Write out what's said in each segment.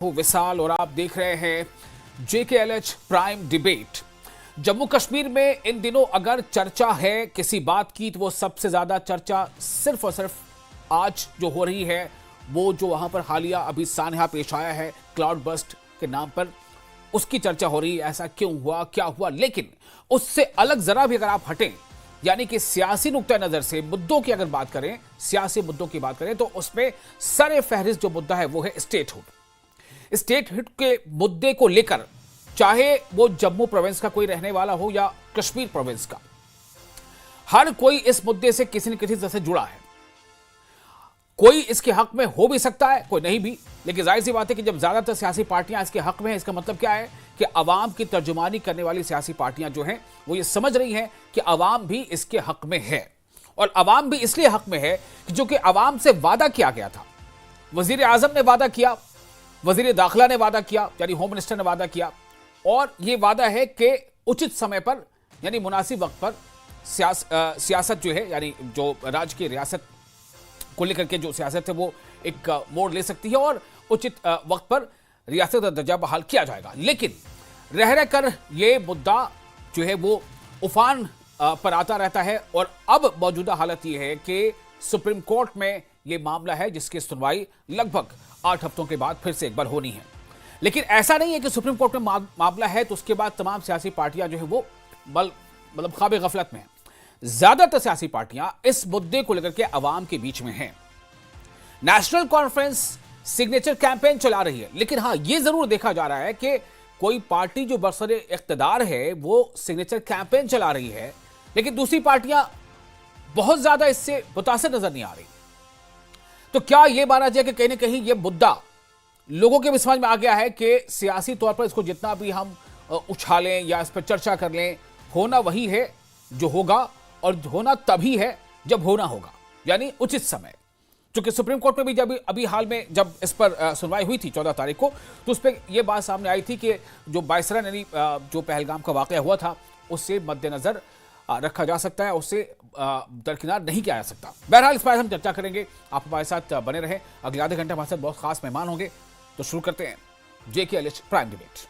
हूं विशाल और आप देख रहे हैं JKLH prime debate. Jammu Kashmir में इन दिनों अगर चर्चा है किसी बात की तो वो सबसे ज्यादा चर्चा सिर्फ और सिर्फ आज जो हो रही है वो जो वहां पर हालिया अभी सानहा पेश आया है क्लाउड बस्ट के नाम पर, उसकी चर्चा हो रही है। ऐसा क्यों हुआ, क्या हुआ? लेकिन उससे अलग जरा भी अगर आप हटें, यानी कि सियासी नुक्ता नजर से मुद्दों की अगर बात करें, सियासी मुद्दों की बात करें, तो उसमें सरे फहरिस्त जो मुद्दा है वो है स्टेटहुड। स्टेटहुड के मुद्दे को लेकर, चाहे वो जम्मू प्रोविंस का कोई रहने वाला हो या कश्मीर प्रोविंस का, हर कोई इस मुद्दे से किसी न किसी तरह से जुड़ा है। कोई इसके हक में हो भी सकता है, कोई नहीं भी, लेकिन जाहिर सी बात है कि जब ज्यादातर सियासी पार्टियां इसके हक में हैं, इसका मतलब क्या है कि अवाम की तर्जुमानी करने वाली सियासी पार्टियां जो हैं वो ये समझ रही हैं कि अवाम भी इसके हक में है। और अवाम भी इसलिए हक में है कि जो कि अवाम से वादा किया गया था। वजीर आजम ने वादा किया, वजीर दाखिला ने वादा किया, यानी होम मिनिस्टर ने वादा किया, और यह वादा है कि उचित समय पर यानी मुनासिब वक्त पर सियासत जो है, यानी जो राज्य की रियासत को लेकर के जो सियासत है वो एक मोड़ ले सकती है और उचित वक्त पर रियासत का दर्जा बहाल किया जाएगा। लेकिन रह कर ये मुद्दा जो है वो उफान पर आता रहता है और अब मौजूदा हालत ये है कि सुप्रीम कोर्ट में ये मामला है जिसकी सुनवाई लगभग 8 हफ्तों के बाद फिर से एक बार होनी है। लेकिन ऐसा नहीं है कि सुप्रीम कोर्ट में मामला है तो उसके बाद तमाम सियासी पार्टियां जो है वो मतलब ख्वाब गफलत में है। ज्यादातर सियासी पार्टियां इस मुद्दे को लेकर के अवाम के बीच में हैं। नेशनल कॉन्फ्रेंस सिग्नेचर कैंपेन चला रही है, लेकिन हां यह जरूर देखा जा रहा है कि कोई पार्टी जो बरसरे इख्तिदार है वो सिग्नेचर कैंपेन चला रही है, लेकिन दूसरी पार्टियां बहुत ज्यादा इससे मुतासिर नजर नहीं आ रही। तो क्या यह माना जाए कि कहीं ना कहीं यह मुद्दा लोगों के भी समझ में आ गया है कि सियासी तौर पर इसको जितना भी हम उछालें या इस पर चर्चा कर लें, होना वही है जो होगा और होना तभी है जब होना होगा, यानी उचित समय। क्योंकि सुप्रीम कोर्ट में भी जब अभी हाल में जब इस पर सुनवाई हुई थी 14 तारीख को, तो उस पर यह बात सामने आई थी कि जो बाइसरा यानी जो पहलगाम का वाकया हुआ था उससे मद्देनजर रखा जा सकता है, उससे दरकिनार नहीं किया जा सकता। बहरहाल इस पर हम चर्चा करेंगे, आप हमारे साथ बने रहें। अगले आधे घंटे हमारे साथ बहुत खास मेहमान होंगे, तो शुरू करते हैं JKLH प्राइम डिबेट।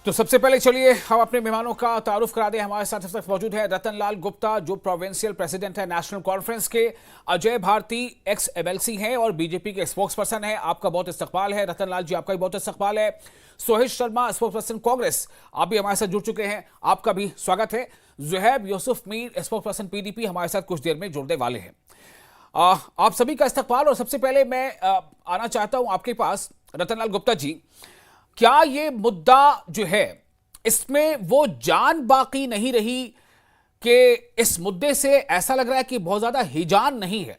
तो सबसे पहले चलिए हम अपने मेहमानों का तारुफ करा दें। हमारे साथ इस वक्त मौजूद है रतन लाल गुप्ता, जो प्रोविंशियल प्रेसिडेंट है नेशनल कॉन्फ्रेंस के। अजय भारती एक्स MLC हैं और बीजेपी के स्पोक्स पर्सन है। आपका बहुत इस्तकबाल है रतन लाल जी, आपका भी बहुत इस्तकबाल है। सोहेश शर्मा स्पोक्स पर्सन कांग्रेस, आप भी हमारे साथ जुड़ चुके हैं, आपका भी स्वागत है। Zuhaib Yusuf Mir spokes person PDP हमारे साथ कुछ देर में जुड़ने वाले हैं। आप सभी का इस्तकबाल। और सबसे पहले मैं आना चाहता हूं आपके पास रतन लाल गुप्ता जी, क्या ये मुद्दा जो है इसमें वो जान बाकी नहीं रही कि इस मुद्दे से ऐसा लग रहा है कि बहुत ज्यादा हिजान नहीं है?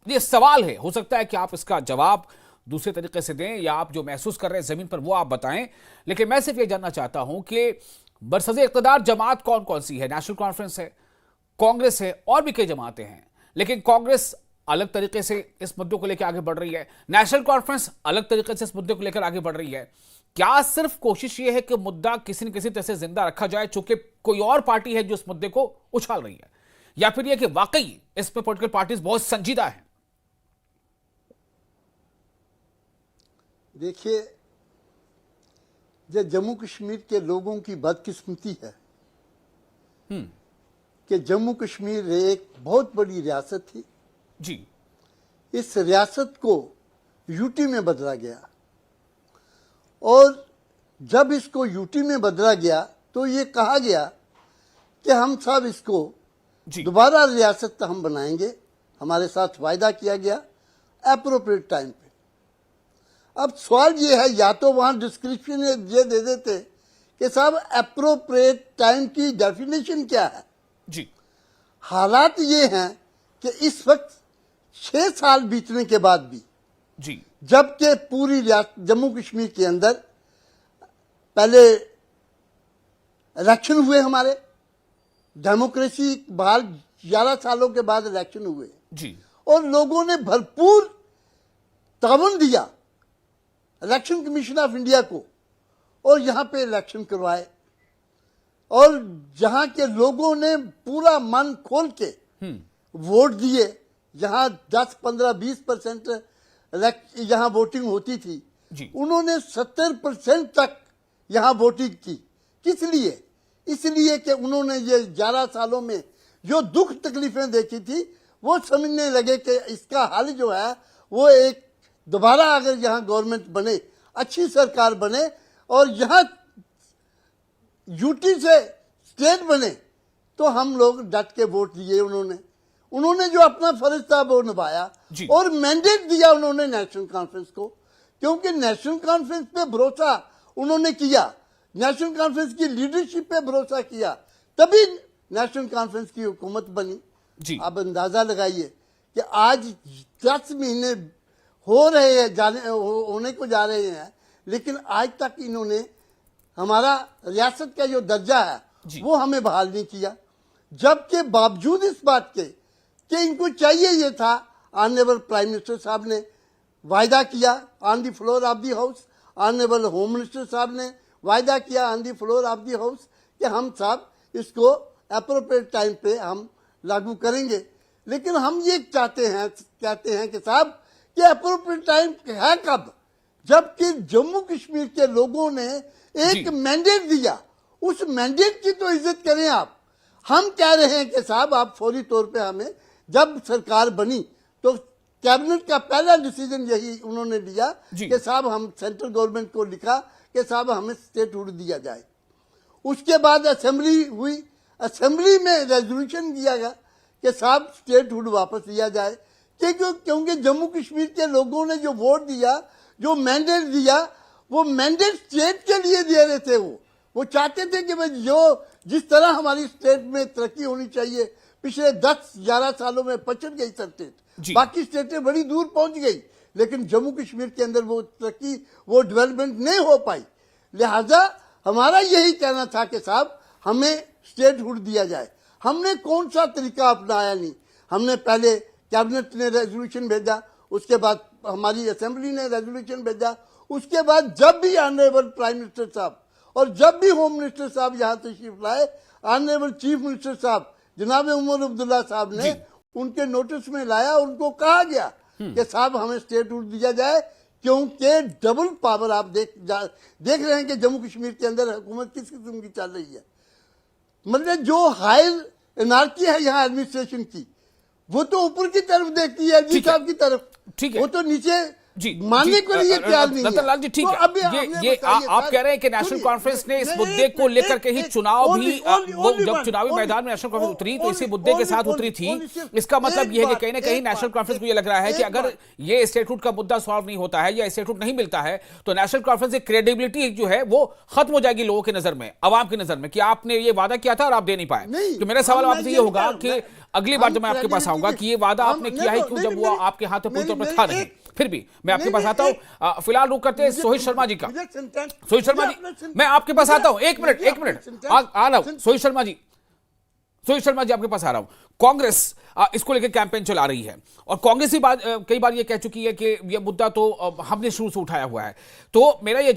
ये सवाल है, हो सकता है कि आप इसका जवाब दूसरे तरीके से दें या आप जो महसूस कर रहे हैं जमीन पर वो आप बताएं, लेकिन मैं सिर्फ ये जानना चाहता हूं कि बरसरे इक़्तिदार जमात कौन कौन सी है? नेशनल कॉन्फ्रेंस है, कांग्रेस है और भी कई जमातें हैं, लेकिन कांग्रेस अलग तरीके से इस मुद्दे को लेकर आगे बढ़ रही है, नेशनल कॉन्फ्रेंस अलग तरीके से इस मुद्दे को लेकर आगे बढ़ रही है। क्या सिर्फ कोशिश ये है कि मुद्दा किसी न किसी तरह से जिंदा रखा जाए चूंकि कोई और पार्टी है जो इस मुद्दे को उछाल रही है, या फिर यह कि वाकई इसमें पॉलिटिकल पार्टीज बहुत संजीदा है? देखिए, ये जम्मू कश्मीर के लोगों की बदकिस्मती है कि जम्मू कश्मीर एक बहुत बड़ी रियासत थी जी। इस रियासत को यूटी में बदला गया और जब इसको यूटी में बदला गया तो ये कहा गया कि हम सब इसको दोबारा रियासत हम बनाएंगे। हमारे साथ वायदा किया गया एप्रोप्रिएट टाइम पे। अब सवाल ये है, या तो वहां डिस्क्रिप्शन ये दे देते कि साहब एप्रोप्रिएट टाइम की डेफिनेशन क्या है जी। हालात ये हैं कि इस वक्त 6 साल बीतने के बाद भी जी, जबकि पूरी जम्मू कश्मीर के अंदर पहले इलेक्शन हुए, हमारे डेमोक्रेसी बहाल 11 सालों के बाद इलेक्शन हुए जी, और लोगों ने भरपूर तावन दिया इलेक्शन कमीशन ऑफ इंडिया को और यहाँ पे इलेक्शन करवाए, और जहाँ के लोगों ने पूरा मन खोल के वोट दिए। जहाँ 10, 15, 20% यहाँ वोटिंग होती थी, उन्होंने 70% तक यहाँ वोटिंग की। किस लिए? इसलिए कि उन्होंने ये 11 सालों में जो दुख तकलीफें देखी थी वो समझने लगे कि इसका हल जो है वो एक दोबारा अगर यहाँ गवर्नमेंट बने, अच्छी सरकार बने और यहाँ यूटी से स्टेट बने, तो हम लोग डट के वोट दिए। उन्होंने जो अपना फर्ज था वो निभाया और मैंडेट दिया उन्होंने नेशनल कॉन्फ्रेंस को, क्योंकि नेशनल कॉन्फ्रेंस पे भरोसा उन्होंने किया, नेशनल कॉन्फ्रेंस की लीडरशिप पे भरोसा किया, तभी नेशनल कॉन्फ्रेंस की हुकूमत बनी। आप अंदाजा लगाइए कि आज 10 महीने हो रहे हैं, होने को जा रहे हैं, लेकिन आज तक इन्होंने हमारा रियासत का जो दर्जा है वो हमें बहाल नहीं किया। जबकि बावजूद इस बात के कि इनको चाहिए ये था, ऑनरेबल प्राइम मिनिस्टर साहब ने वायदा किया on the floor of the house, honourable home minister साहब ने वायदा किया on the floor of the house कि हम साहब इसको अप्रोप्रिएट टाइम पे हम लागू करेंगे। लेकिन हम ये कहते हैं कि साहब कि अप्रोप्रिएट टाइम है कब? जबकि जम्मू कश्मीर के लोगों ने एक मैंडेट दिया, उस मैंडेट की तो इज्जत करें आप। हम कह रहे हैं कि साहब आप फौरी तौर पे हमें, जब सरकार बनी तो कैबिनेट का पहला डिसीजन यही उन्होंने लिया कि साहब हम सेंट्रल गवर्नमेंट को लिखा कि साहब हमें स्टेटहुड दिया जाए। उसके बाद असेंबली हुई, असेंबली में रेजोल्यूशन दिया गया कि साहब स्टेटहुड वापस लिया जाए, क्योंकि जम्मू कश्मीर के लोगों ने जो वोट दिया, जो मैंडेट दिया, वो मैंडेट स्टेट के लिए दे रहे थे। वो चाहते थे कि भाई जो जिस तरह हमारी स्टेट में तरक्की होनी चाहिए, पिछले 10-11 सालों में पछड़ गई स्टेट, बाकी स्टेटें बड़ी दूर पहुंच गई, लेकिन जम्मू कश्मीर के अंदर वो तरक्की, वो डेवलपमेंट नहीं हो पाई। लिहाजा हमारा यही कहना था कि साहब हमें स्टेटहुड दिया जाए। हमने कौन सा तरीका अपनाया नहीं, हमने पहले कैबिनेट ने रेजोल्यूशन भेजा, उसके बाद हमारी असेंबली ने रेजोल्यूशन भेजा, उसके बाद जब भी ऑनरेबल प्राइम मिनिस्टर साहब और जब भी होम मिनिस्टर साहब यहाँ तशरीफ लाए, ऑनरेबल चीफ मिनिस्टर साहब जनाब उमर अब्दुल्ला साहब ने उनके नोटिस में लाया, उनको कहा गया कि साहब हमें स्टेटहुड दिया जाए, क्योंकि डबल पावर आप देख रहे हैं कि जम्मू कश्मीर के अंदर हुकूमत किस किस्म की चल रही है। मतलब जो हायर एनार्की है यहाँ एडमिनिस्ट्रेशन की, वो तो ऊपर की तरफ देखती है, जी साहब की तरफ, ठीक है, वो तो नीचे मानने को लिए तैयार नहीं है। रतनलाल जी ठीक है, ये आप कह रहे हैं कि नेशनल कॉन्फ्रेंस ने इस मुद्दे को लेकर के ही चुनाव भी, जब चुनावी मैदान में नेशनल कॉन्फ्रेंस उतरी तो इसी मुद्दे के साथ उतरी थी। इसका मतलब ये है कि कहीं ना कहीं नेशनल कॉन्फ्रेंस को ये लग रहा है कि अगर ये स्टेटहुड का मुद्दा सॉल्व नहीं होता है या स्टेटहुड नहीं मिलता है तो नेशनल कॉन्फ्रेंस की क्रेडिबिलिटी जो है वो खत्म हो जाएगी लोगों की नजर में, अवाम की नजर में, कि आपने ये वादा किया था और आप दे नहीं पाए। तो मेरा सवाल आपसे ये होगा कि अगली बार जब मैं आपके पास आऊंगा कि ये वादा आपने किया है क्यों, जब वो आपके हाथ में पूरी तौर पर था नहीं। फिर भी मैं आपके पास आता हूं, फिलहाल रुक करते हैं सोहित शर्मा जी का। सोहित शर्मा जी मैं आपके पास आता हूं, एक मिनट आ रहा हूं। सोहित शर्मा जी आपके पास आ रहा हूं। कांग्रेस इसको लेकर कैंपेन चला रही है और कांग्रेस ही कई बार ये कह चुकी है कि ये मुद्दा तो हमने शुरू से उठाया हुआ है। तो मेरा ये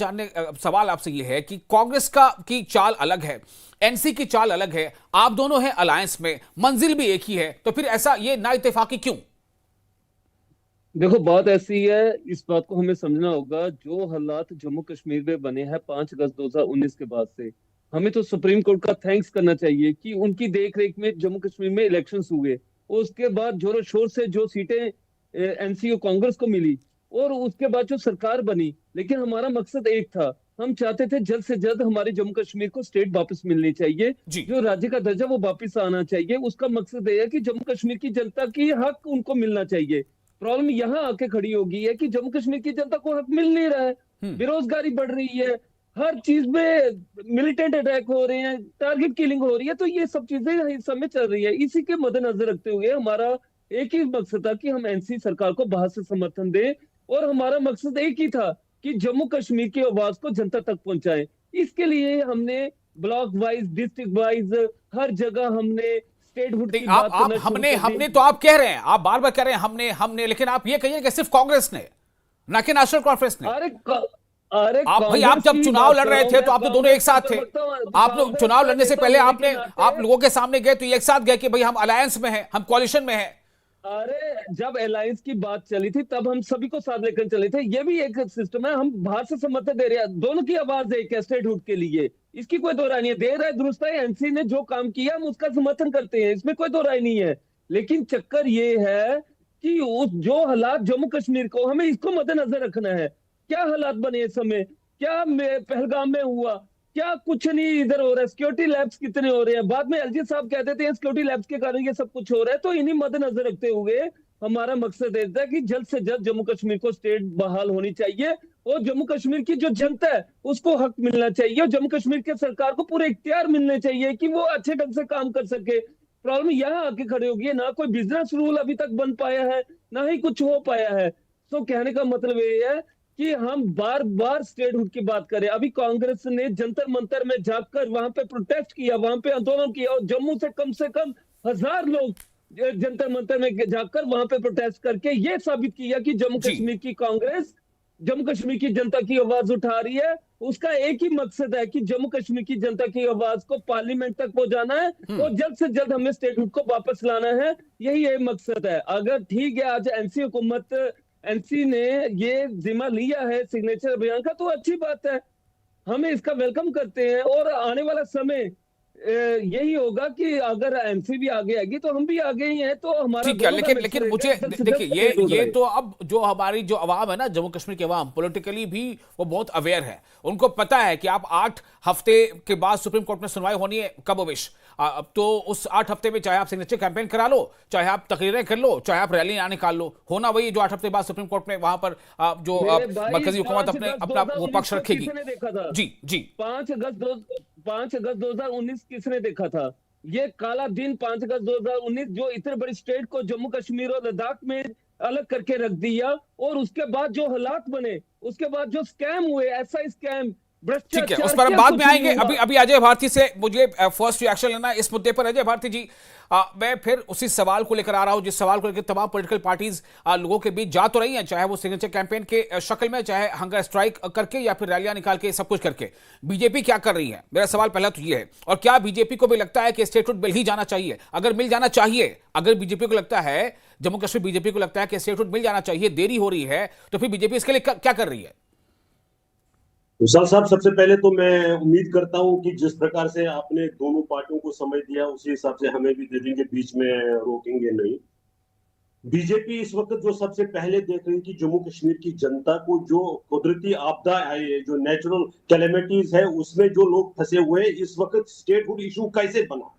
सवाल आपसे ये है कि कांग्रेस की चाल अलग है, एनसी की चाल अलग है, आप दोनों हैं अलायंस में, मंजिल भी एक ही है, तो फिर ऐसा ये ना इत्तेफाकी क्यों? देखो बात ऐसी है, इस बात को हमें समझना होगा, जो हालात जम्मू कश्मीर में बने हैं 5 अगस्त 2019 के बाद से, हमें तो सुप्रीम कोर्ट का थैंक्स करना चाहिए कि उनकी देख रेख में जम्मू कश्मीर में इलेक्शंस हुए और उसके बाद जोरों शोर से जो सीटें एनसी और कांग्रेस को मिली और उसके बाद जो सरकार बनी। लेकिन हमारा मकसद एक था, हम चाहते थे जल्द से जल्द हमारे जम्मू कश्मीर को स्टेट वापस मिलनी चाहिए, जो राज्य का दर्जा वो वापस आना चाहिए। उसका मकसद ये है कि जम्मू कश्मीर की जनता की हक उनको मिलना चाहिए। प्रॉब्लम यहाँ आके खड़ी हो गई है कि जम्मू कश्मीर की जनता को हक मिल नहीं रहा है, बेरोजगारी बढ़ रही है, हर चीज में मिलिटेंट अटैक हो रहे हैं, टारगेट किलिंग हो रही है, तो ये सब चीजें इस समय चल रही है। इसी के मद्देनजर रखते हुए हमारा एक ही मकसद था कि हम एनसी सरकार को बाहर से समर्थन दें और हमारा मकसद एक ही था कि जम्मू कश्मीर की आवाज को जनता तक पहुंचाएं। इसके लिए हमने ब्लॉक वाइज, डिस्ट्रिक्ट वाइज, हर जगह हमने हमने तो आप कह रहे हैं, आप बार बार कह रहे हैं हमने, लेकिन आप ये कहिए कि सिर्फ कांग्रेस ने, ना कि नेशनल कॉन्फ्रेंस ने। अरे आप भाई, आप जब चुनाव लड़ रहे थे तो आप तो दोनों एक साथ थे। आप लोग चुनाव लड़ने से पहले आप लोगों के सामने गए तो एक साथ गए कि भाई हम अलायंस में हैं, हम कोalition में हैं। अरे जब अलायंस की बात चली थी तब हम सभी को साथ लेकर चले थे। ये भी एक सिस्टम है, हम बाहर से समर्थन दे रहे हैं, दोनों की आवाज एक है स्टेटहुड के लिए, इसकी कोई दो राय नहीं है। दे रहा है दुरुस्त है, एनसी ने जो काम किया हम उसका समर्थन करते हैं, इसमें कोई दो राय नहीं है। लेकिन चक्कर ये है कि उस जो हालात जम्मू कश्मीर को, हमें इसको मद्देनजर रखना है। क्या हालात बने इस समय, क्या पहलगाम में हुआ, क्या कुछ नहीं इधर हो रहा है, सिक्योरिटी लैब्स कितने हो रहे हैं, बाद में एलजी साहब कह देते हैं सिक्योरिटी लैब्स के कारण ये सब कुछ हो रहा है। तो इन्हीं मद्देनजर रखते हुए हमारा मकसद रहता है कि जल्द से जल्द जम्मू कश्मीर को स्टेट बहाल होनी चाहिए और जम्मू कश्मीर की जो जनता है उसको हक मिलना चाहिए और जम्मू कश्मीर के सरकार को पूरे इख्तियार मिलने चाहिए कि वो अच्छे ढंग से काम कर सके। प्रॉब्लम यहाँ आके खड़ी होगी, ना कोई बिजनेस रूल अभी तक बन पाया है, ना ही कुछ हो पाया है। तो कहने का मतलब ये है कि हम बार बार स्टेटहुड की बात करें। अभी कांग्रेस ने जंतर मंतर में जाकर वहां पे प्रोटेस्ट किया, वहां पे आंदोलन किया और जम्मू से कम 1000 लोग जंतर मंतर में जाकर वहां पे प्रोटेस्ट करके ये साबित किया कि जम्मू कश्मीर की कांग्रेस जम्मू कश्मीर की जनता की आवाज उठा रही है। उसका एक ही मकसद है कि जम्मू कश्मीर की जनता की आवाज को पार्लियामेंट तक पहुंचाना है और जल्द से जल्द हमें स्टेटहुड को वापस लाना है। यही एक मकसद है। अगर ठीक है आज एनसी ने ये जिम्मा लिया है सिग्नेचर अभियान का, तो अच्छी बात है, हमें इसका वेलकम करते हैं। और आने वाला समय यही होगा कि अगर एनसी भी आगे आएगी तो हम भी आगे ही हैं, तो हमारा ठीक है। लेकिन मुझे देखिए, ये तो अब जो हमारी जो अवाम है ना, जम्मू कश्मीर की अवाम पॉलिटिकली भी वो बहुत अवेयर है। उनको पता है कि आप 8 हफ्ते के बाद सुप्रीम कोर्ट में सुनवाई होनी है कब विश। अब तो उस 8 हफ्ते में चाहे आप सिग्नेचर कैंपेन करा लो, चाहे आप तकरीरें कर लो, चाहे आप रैली ना निकाल लो, होना वही जो 8 हफ्ते बाद सुप्रीम कोर्ट में वहां पर जो मरकजी हुकूमत अपना वो पक्ष रखेगी। जी जी। 5 अगस्त 2019 किसने देखा था? ये काला दिन 5 अगस्त 2019 जो इतने बड़ी स्टेट को जम्मू कश्मीर और लद्दाख में अलग करके रख दिया, और उसके बाद जो हालात बने, उसके बाद जो स्कैम हुए, ऐसा स्कैम, ठीक है, उस पर हम बाद में आएंगे। अभी अजय भारती से मुझे फर्स्ट रिएक्शन लेना है इस मुद्दे पर। अजय भारती जी, मैं फिर उसी सवाल को लेकर आ रहा हूं जिस सवाल को लेकर तमाम पॉलिटिकल पार्टीज लोगों के बीच जा तो रही हैं, चाहे वो सिग्नेचर कैंपेन के शक्ल में, चाहे हंगर स्ट्राइक करके या फिर रैलियां निकाल के, सब कुछ करके। बीजेपी क्या कर रही है? मेरा सवाल पहला तो ये है। और क्या बीजेपी को भी लगता है कि स्टेटहुड मिल ही जाना चाहिए? अगर मिल जाना चाहिए, अगर बीजेपी को लगता है, जम्मू कश्मीर बीजेपी को लगता है कि स्टेटहुड मिल जाना चाहिए, देरी हो रही है, तो फिर बीजेपी इसके लिए क्या कर रही है? विशाल साहब, सबसे पहले तो मैं उम्मीद करता हूं कि जिस प्रकार से आपने दोनों पार्टियों को समय दिया उसी हिसाब से हमें भी दे देंगे, बीच में रोकेंगे नहीं। बीजेपी इस वक्त जो सबसे पहले देख रही थी, जम्मू कश्मीर की जनता को जो कुदरती आपदा आई है, जो नेचुरल कैलेमिटीज है, उसमें जो लोग फंसे हुए, इस वक्त स्टेटहुड इशू कैसे बना,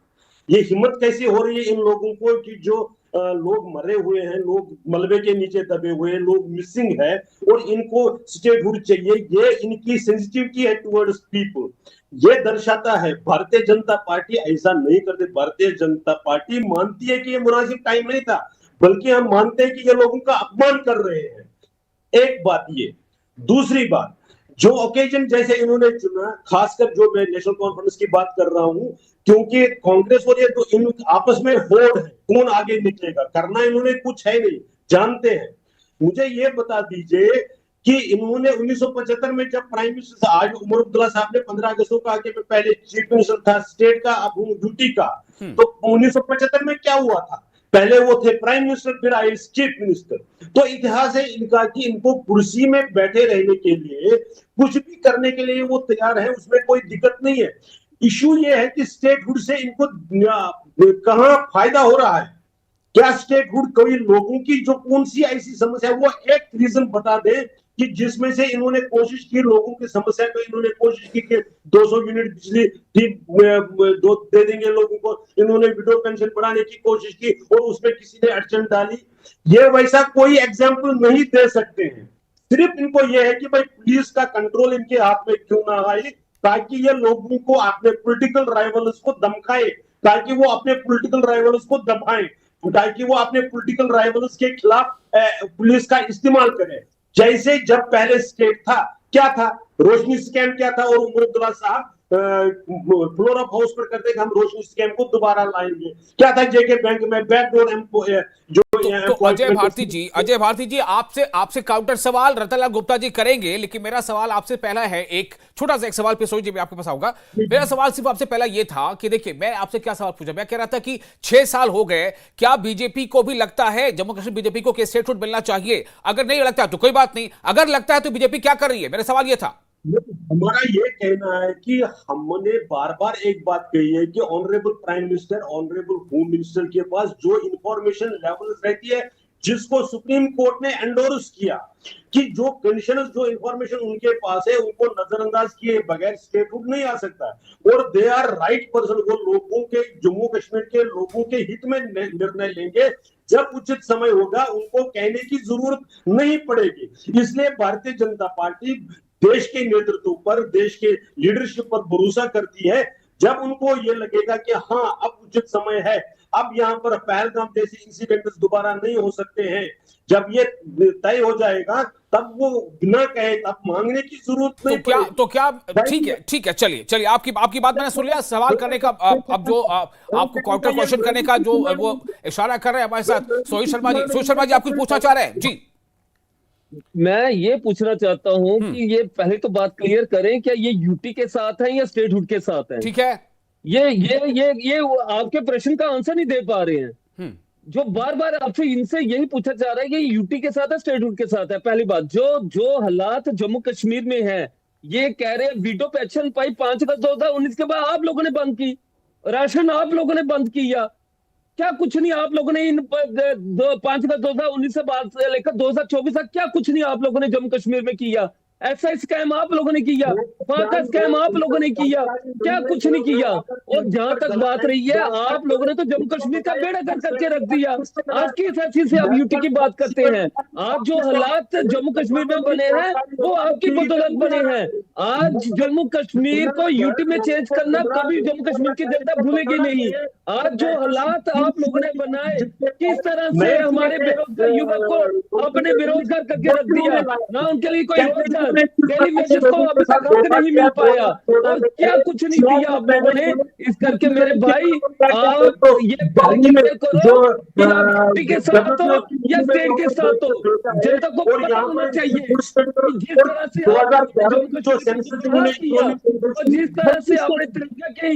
ये हिम्मत कैसे हो रही है इन लोगों को कि जो लोग मरे हुए हैं, लोग मलबे के नीचे दबे हुए हैं, लोग मिसिंग है और इनको स्टेटहुड चाहिए। ये इनकी सेंसिटिविटी है टुवर्ड्स पीपल। ये दर्शाता है भारतीय जनता पार्टी ऐसा नहीं करती। भारतीय जनता पार्टी मानती है कि ये मुनासिब टाइम नहीं था, बल्कि हम मानते हैं कि ये लोगों का अपमान कर रहे हैं। एक बात ये। दूसरी बात, जो ओकेजन जैसे इन्होंने चुना, खासकर जो मैं नेशनल कॉन्फ्रेंस की बात कर रहा हूं, क्योंकि कांग्रेस और ये तो इन आपस में होड़ है, कौन आगे निकलेगा, करना इन्होंने कुछ है नहीं, जानते हैं। मुझे ये बता दीजिए कि इन्होंने 1975 में जब प्राइम मिनिस्टर, आज उमर अब्दुल्ला साहब ने 15 अगस्त को कहा कि मैं पहले चीफ मिनिस्टर था स्टेट का, अब हूं ड्यूटी का, तो 1975 में क्या हुआ था? पहले वो थे प्राइम मिनिस्टर, फिर आए चीफ मिनिस्टर। तो इतिहास है इनका कि इनको कुर्सी में बैठे रहने के लिए, कुछ भी करने के लिए वो तैयार है, उसमें कोई दिक्कत नहीं है। इशू ये है कि स्टेटहुड से इनको कहां फायदा हो रहा है। क्या स्टेटहुड कोई लोगों की जो कौन सी ऐसी समस्या, वो एक रीजन बता दे कि जिसमें से इन्होंने कोशिश की लोगों की समस्या को, इन्होंने कोशिश की कि 200 यूनिट बिजली दे देंगे लोगों को, इन्होंने विडो पेंशन बढ़ाने की कोशिश की और उसमें किसी ने अड़चन डाली। ये वैसा कोई एग्जाम्पल नहीं दे सकते हैं। सिर्फ इनको यह है कि भाई पुलिस का कंट्रोल इनके हाथ में क्यों ना आए, ताकि ये लोगों को अपने पॉलिटिकल राइवल्स को धमकाए, ताकि वो अपने पॉलिटिकल राइवल्स को दबाएं, ताकि वो अपने पॉलिटिकल राइवल्स के खिलाफ पुलिस का इस्तेमाल करें। जैसे जब पहले स्टेट था, क्या था, रोशनी स्कैम क्या था, और उमर अब्दुल्ला साहब फ्लोर ऑफ हाउस पर करते कि हम रोशनी स्कैम को दोबारा लाएंगे। क्या था जेके बैंक में बैकडोर जो तो अजय भारती जी आपसे काउंटर सवाल रतनलाल गुप्ता जी करेंगे, लेकिन मेरा सवाल आपसे पहला है, एक छोटा सा एक सवाल पे जी मैं आपके पास आऊंगा। मेरा सवाल सिर्फ आपसे पहला ये था कि देखिए मैं आपसे क्या सवाल पूछा, मैं कह रहा था कि 6 साल हो गए, क्या बीजेपी को भी लगता है जम्मू कश्मीर बीजेपी को स्टेटहुड मिलना चाहिए? अगर नहीं लगता तो कोई बात नहीं, अगर लगता है तो बीजेपी क्या कर रही है? मेरा सवाल यह था। हमारा ये कहना है कि हमने बार बार एक बात कही है कि honourable prime minister, honourable home minister के पास जो इंफॉर्मेशन लेवल रहती है, जिसको सुप्रीम कोर्ट ने एंडोर्स किया कि जो कंडीशंस, जो इंफॉर्मेशन उनके पास है, उनको नजरअंदाज किए बगैर स्टेटहुड नहीं आ सकता। और दे आर राइट पर्सन, वो लोगों के, जम्मू कश्मीर के लोगों के हित में निर्णय लेंगे। जब उचित समय होगा उनको कहने की जरूरत नहीं पड़ेगी। इसलिए भारतीय जनता पार्टी देश के नेतृत्व पर, देश के लीडरशिप पर भरोसा करती है। जब उनको ये लगेगा कि हाँ अब उचित समय है, अब यहाँ पर पहलगाम जैसे इंसिडेंट्स दोबारा नहीं हो सकते हैं, जब ये तय हो जाएगा तब वो बिना कहे तब मांगने की जरूरत नहीं। तो क्या ठीक है चलिए आपकी बात मैंने सुन लिया। सवाल करने का अब जो आपको काउंटर क्वेश्चन करने का जो वो इशारा कर रहे हैं हमारे साथ सोहित शर्मा जी आप कुछ पूछना चाह रहे हैं? जी मैं ये पूछना चाहता हूं कि ये पहले तो बात क्लियर करें, क्या ये यूटी के साथ है या स्टेटहुड के साथ है? ठीक है, ये आपके प्रश्न का आंसर नहीं दे पा रहे हैं। जो बार बार आपसे इनसे यही पूछा जा रहा है कि यूटी के साथ है स्टेटहुड के साथ है। पहली बात, जो हालात जम्मू कश्मीर में है, ये कह रहे हैं वीटो पे एक्शन पाई 5 अगस्त 2019 के बाद आप लोगों ने बंद की, राशन आप लोगों ने बंद किया, क्या कुछ नहीं आप लोगों ने इन 5 अगस्त 2019 से बाद से लेकर 2024 तक क्या कुछ नहीं आप लोगों ने जम्मू कश्मीर में किया? ऐसा स्कैम आप लोगों ने किया, फाका स्कैम आप लोगों ने किया, क्या कुछ नहीं किया? और जहां तक बात रही है, आप लोगों ने तो जम्मू कश्मीर का बेड़ा गर्क करके रख दिया। आज की फैसले से आप यूटी की बात करते हैं। आज जो हालात जम्मू कश्मीर में बने हैं वो आपकी बदौलत बने हैं। आज जम्मू कश्मीर को यूटी में चेंज करना कभी जम्मू कश्मीर की जनता भूलेगी नहीं। आज जो हालात आप लोगों ने बनाए, किस तरह से हमारे बेरोजगार युवक को अपने बेरोजगार करके रख दिया, ना उनके लिए कोई रोजगार, डेली वेजेस को अभी तक हक नहीं मिल पाया, और क्या कुछ नहीं किया आप लोगों ने। इस करके मेरे भाई आप ये करो कि आप के साथ हो या स्टेट के साथ हो, जनता को पता होना चाहिए जिस तरह से जिस तरह से आपने तिरंगा के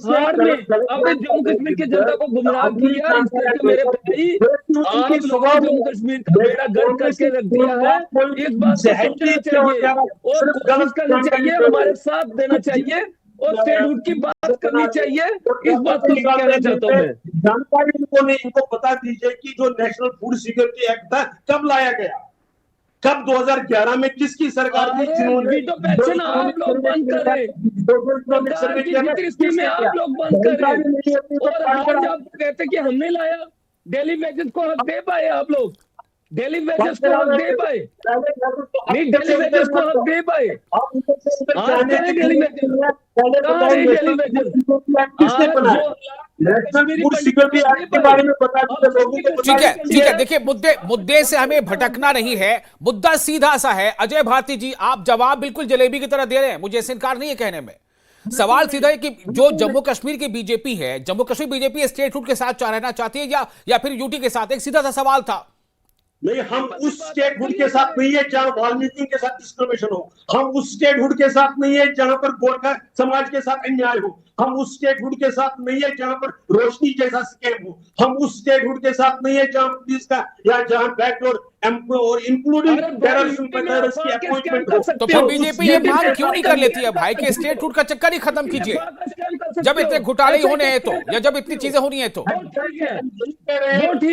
हार में आपने जम्मू कश्मीर की जनता को गुमराह किया। इस करके मेरे भाई आप लोगों ने जम्मू कश्मीर का बेड़ा गर्क करके रख दिया है। इस बात को सोचना चाहिए और कोशिश करनी चाहिए, हमारे साथ देना चाहिए और स्टेटहुड की बात करनी चाहिए। इस बात को कहना चाहता हूं मैं। जानकारी इनको बता दीजिए कि जो नेशनल फूड सिक्योरिटी एक्ट था कब लाया गया, कब 2011 में किसकी सरकार थी जिन्होंने पेंशन आप लोग बंद कर रहे, स्कीमें आप लोग बंद कर रहे, और आज आप कहते कि हमने लाया। डेली वेजेस को हक दे पाए आप लोग? डेली वेजेस को हक दे पाए? नहीं, डेली वेजेस को हक दे पाए? आज डेली डेली वेजेस ठीक है देखिए मुद्दे से हमें भटकना नहीं है, मुद्दा सीधा सा है। अजय भारती जी आप जवाब बिल्कुल जलेबी की तरह दे रहे हैं, मुझे इससे इनकार नहीं है कहने में। सवाल सीधा है कि जो जम्मू कश्मीर की बीजेपी है, जम्मू कश्मीर बीजेपी स्टेटहुड के साथ रहना चाहती है या फिर यूटी के साथ? एक सीधा सा सवाल था। नहीं, हम उस स्टेटहुड के साथ नहीं है जहां वाल्मीकि के साथ डिस्क्रिमिनेशन हो, हम उस स्टेटहुड के साथ नहीं है जहां पर गोरखा समाज के साथ अन्याय हो, हम उस स्टेटहुड के साथ नहीं है जहां पर रोशनी जैसा स्कैम हो, हम उस स्टेटहुड के साथ नहीं है जहां पुलिस का या जहां बैकडोर और इंक्लूडिंग टेररिज्म की अपॉइंटमेंट हो। तो फिर बीजेपी ये मांग क्यों नहीं कर लेती है भाई कि स्टेटहुड का चक्कर ही खत्म कीजिए, जब इतने घोटाले होने हैं तो, या जब इतनी चीजें होनी है तो?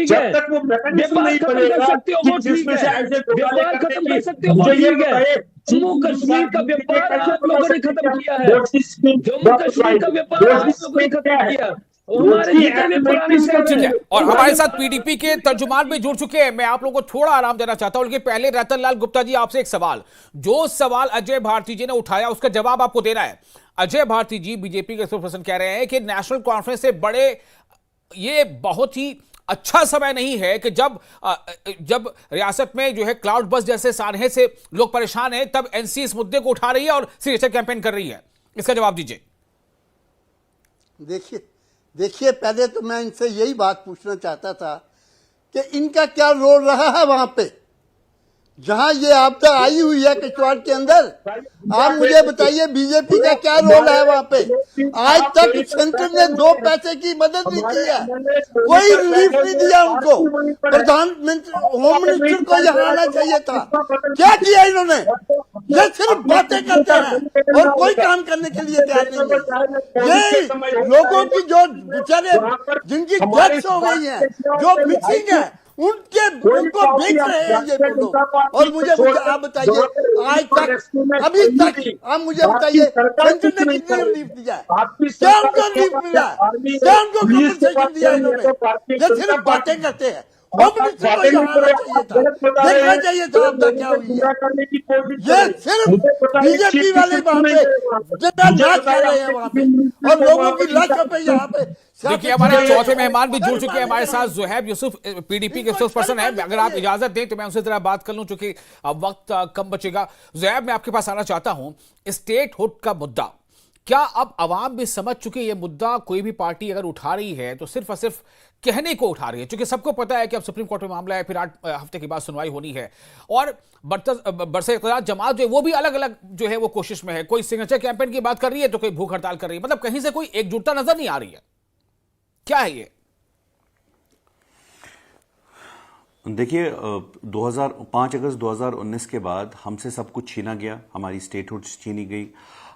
जब तक वो मैकेनिज्म नहीं बनेगा जिसमें से ऐसे व्यापार खत्म कर सकते हो, मुझे ये बताइए जम्मू कश्मीर का व्यापार आप लोगों ने खत्म किया है। जम्मू कश्मीर का व्यापार आप लोगों ने खत्म किया। और हमारे साथ पीडीपी के तर्जुमान भी जुड़ चुके हैं। मैं आप लोगों को थोड़ा आराम देना चाहता हूं, लेकिन पहले रतनलाल गुप्ता जी आपसे एक सवाल, जो सवाल अजय भारती जी ने उठाया उसका जवाब आपको देना है। अजय भारती जी बीजेपी के स्पोक्सपर्सन कह रहे हैं कि नेशनल कॉन्फ्रेंस से बड़े ये बहुत ही अच्छा समय नहीं है कि जब रियासत में जो है क्लाउड बस जैसे सानहे से लोग परेशान हैं, तब एनसी इस मुद्दे को उठा रही है और सिग्नेचर कैंपेन कर रही है। इसका जवाब दीजिए। देखिए पहले तो मैं इनसे यही बात पूछना चाहता था कि इनका क्या रोल रहा है वहां पे जहां ये आपदा आई हुई है किश्तवाड़ के अंदर। आप मुझे बताइए बीजेपी का क्या रोल है वहां पे। आज तक सेंटर ने 2 पैसे की मदद नहीं की है, कोई रिलीफ नहीं दिया उनको। प्रधानमंत्री होम मिनिस्टर को यहाँ आना चाहिए था, क्या किया इन्होंने। ये सिर्फ बातें करते हैं और कोई काम करने के लिए तैयार नहीं है। ये लोगों की जो बेचारे जिनकी डेथ्स हो गई है, जो मिसिंग है, उनको बेच रहे हैं ये लोग। और मुझे आप बताइए आज तक अभी तक आप मुझे बताइए सेंटर ने कितने रिलीफ दिया है, क्या उनको रिलीफ मिला है, क्या उनको कंपनसेशन दिया इन्होंने। ये सिर्फ बातें करते हैं। होम मिनिस्टर को यहाँ आना चाहिए था, देखना चाहिए था आपदा क्या हुई है। ये सिर्फ बीजेपी वाले वहां पे नाच कर रहे हैं वहां पे और लोगों की लाशों पे यहाँ पे। देखिए हमारे चौथे मेहमान भी जुड़ चुके हैं हमारे साथ। ज़ुहैब यूसुफ पीडीपी के स्पोक्स पर्सन है, अगर आप इजाजत दें तो मैं उनसे जरा बात कर लूं चूंकि अब वक्त कम बचेगा। ज़ुहैब मैं आपके पास आना चाहता हूं, स्टेट हुड का मुद्दा क्या अब अवाम भी समझ चुके। ये मुद्दा कोई भी पार्टी अगर उठा रही है तो सिर्फ और सिर्फ कहने को उठा रही है, क्योंकि सबको पता है कि अब सुप्रीम कोर्ट में मामला है, फिर 8 हफ्ते के बाद सुनवाई होनी है और बरसे इक़्तिदार जमात जो है वो भी अलग अलग जो है वो कोशिश में है। कोई सिग्नेचर कैंपेन की बात कर रही है तो कोई भूख हड़ताल कर रही है, मतलब कहीं से कोई एकजुटता नजर नहीं आ रही है। क्या है ये? देखिए 5 अगस्त 2019 के बाद हमसे सब कुछ छीना गया, हमारी स्टेटहुड छीनी गई,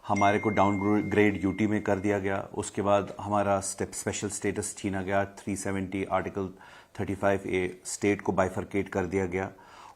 हमारे को डाउनग्रेड यूटी में कर दिया गया, उसके बाद हमारा स्पेशल स्टेटस छीना गया, 370 आर्टिकल 35A स्टेट को बाइफरकेट कर दिया गया।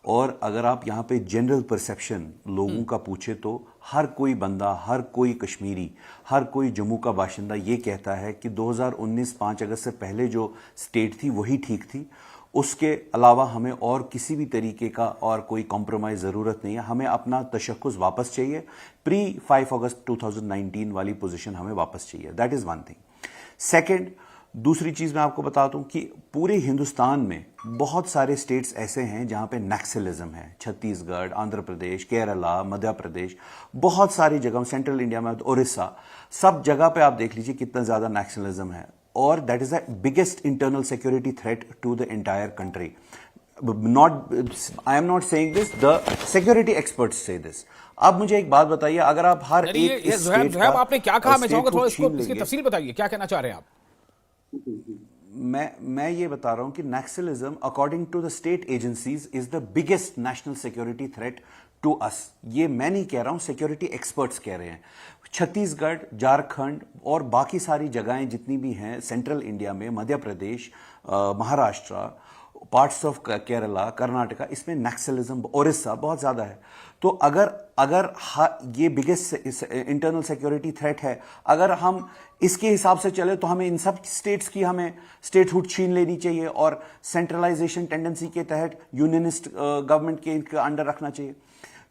और अगर आप यहाँ पे जनरल परसेप्शन लोगों का पूछे तो हर कोई बंदा, हर कोई कश्मीरी, हर कोई जम्मू का बाशिंदा ये कहता है कि 2019 5 अगस्त से पहले जो स्टेट थी वही ठीक थी, उसके अलावा हमें और किसी भी तरीके का और कोई कॉम्प्रोमाइज़ ज़रूरत नहीं है। हमें अपना तशक्कुस वापस चाहिए, प्री 5 अगस्त 2019 वाली पोजीशन हमें वापस चाहिए। That is one thing. Second, दूसरी चीज़ मैं आपको बता दूं कि पूरे हिंदुस्तान में बहुत सारे स्टेट्स ऐसे हैं जहां पे नक्सलिज्म है। छत्तीसगढ़, आंध्र प्रदेश, केरला, मध्य प्रदेश, बहुत सारी जगह, सेंट्रल इंडिया में उड़ीसा, सब जगह पे आप देख लीजिए कितना ज़्यादा नक्सलिज्म है और that is the biggest internal security threat to the entire country. I am not saying this, the security experts say this. अब मुझे एक बात बताइए, अगर आप हर एक ज़ुहैब आपने क्या कहा, मैं चाहूंगा थोड़ा इसकी तफसील बताइए, क्या कहना चाह रहे हैं आप? मैं ये बता रहा हूं कि Naxalism according to the state agencies is the biggest national security threat to us. ये मैं नहीं कह रहा हूं, सिक्योरिटी एक्सपर्ट्स कह रहे हैं। छत्तीसगढ़, झारखंड और बाकी सारी जगहें जितनी भी हैं सेंट्रल इंडिया में, मध्य प्रदेश, महाराष्ट्र, पार्ट्स ऑफ केरला, कर्नाटका, इसमें नक्सलिज्म, ओडिशा बहुत ज़्यादा है। तो अगर ये बिगेस्ट इंटरनल सिक्योरिटी थ्रेट है, अगर हम इसके हिसाब से चले तो हमें इन सब स्टेट्स की हमें स्टेटहुड छीन लेनी चाहिए और सेंट्रलाइजेशन टेंडेंसी के तहत यूनियनिस्ट गवर्नमेंट के अंडर रखना चाहिए।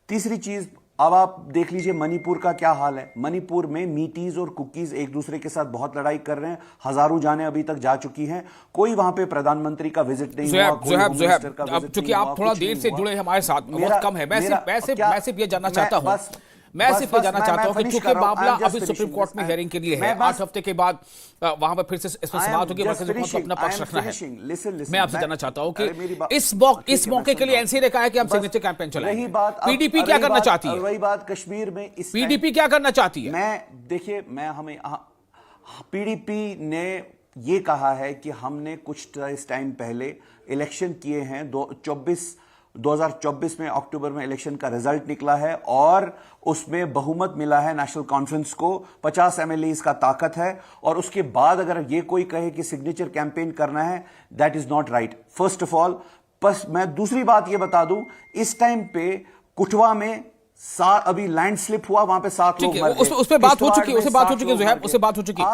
तीसरी चीज़, अब आप देख लीजिए मणिपुर का क्या हाल है। मणिपुर में मीटीज और कुकीज एक दूसरे के साथ बहुत लड़ाई कर रहे हैं, हजारों जाने अभी तक जा चुकी हैं, कोई वहां पे प्रधानमंत्री का विजिट नहीं हुआ, अब चूंकि आप थोड़ा देर से जुड़े हमारे साथ, बहुत कम है, मैं सिर्फ ये जानना चाहता हूं, मैं सिर्फ ये जानना चाहता हूं कि चूंकि मामला अभी सुप्रीम कोर्ट में हियरिंग के लिए है, 8 हफ्ते के बाद वहां पर फिर से इसमें समाप्त होगी, अपना पक्ष रखना है। मैं आपसे जानना चाहता हूं कि इस मौके के लिए एनसीए ने कहा है कि हम सिग्नेचर कैंपेन चलाएंगे, पीडीपी क्या करना चाहती है? वही बात कश्मीर में पीडीपी क्या करना चाहती है? पीडीपी ने ये कहा है कि हमने कुछ टाइम पहले इलेक्शन किए हैं, 2024 में अक्टूबर में इलेक्शन का रिजल्ट निकला है और उसमें बहुमत मिला है नेशनल कॉन्फ्रेंस को, 50 एमएलए का ताकत है। और उसके बाद अगर ये कोई कहे कि सिग्नेचर कैंपेन करना है, that is not right, first of all. बस मैं दूसरी बात ये बता दूं, इस टाइम पे कुटवा में अभी लैंडस्लिप हुआ, वहां पे 7 लोग मर गए। उस पे बात हो चुकी है ज़ुहैब, उससे बात हो चुकी है।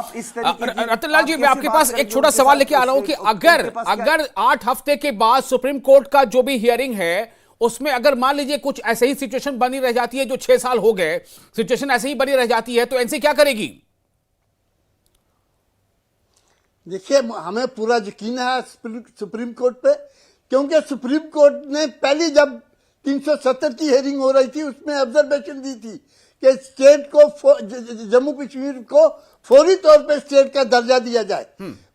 रतनलाल जी, मैं आपके पास एक छोटा सवाल लेके आ रहा हूं कि अगर 8 हफ्ते के बाद सुप्रीम कोर्ट का जो भी हियरिंग है उसमें अगर मान लीजिए कुछ ऐसे ही सिचुएशन बनी रह जाती है, जो 6 साल हो गए सिचुएशन ऐसे ही बनी रह जाती है, तो एनसी क्या करेगी? देखिए, हमें पूरा यकीन है सुप्रीम कोर्ट पे, क्योंकि सुप्रीम कोर्ट ने पहली जब 370 की हेयरिंग हो रही थी उसमें ऑब्जर्वेशन दी थी कि स्टेट को जम्मू कश्मीर को फौरी तौर पे स्टेट का दर्जा दिया जाए।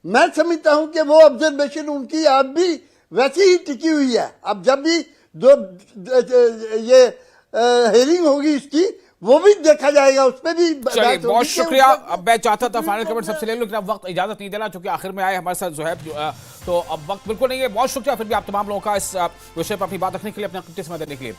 मैं समझता हूं कि वो ऑब्जर्वेशन उनकी आज भी वैसी ही टिकी हुई है। अब जब भी ये हेयरिंग होगी इसकी, वो भी देखा जाएगा, उसमें भी चलिए बहुत शुक्रिया। अब मैं चाहता था फाइनल कमेंट सबसे ले लूं, लेकिन अब वक्त इजाजत नहीं देना, क्योंकि आखिर में आए हमारे साथ जोहैब, तो अब वक्त बिल्कुल नहीं है। बहुत शुक्रिया फिर भी आप तमाम लोगों का इस विषय पर अपनी बात रखने के लिए, अपना कीमती समय देने के लिए।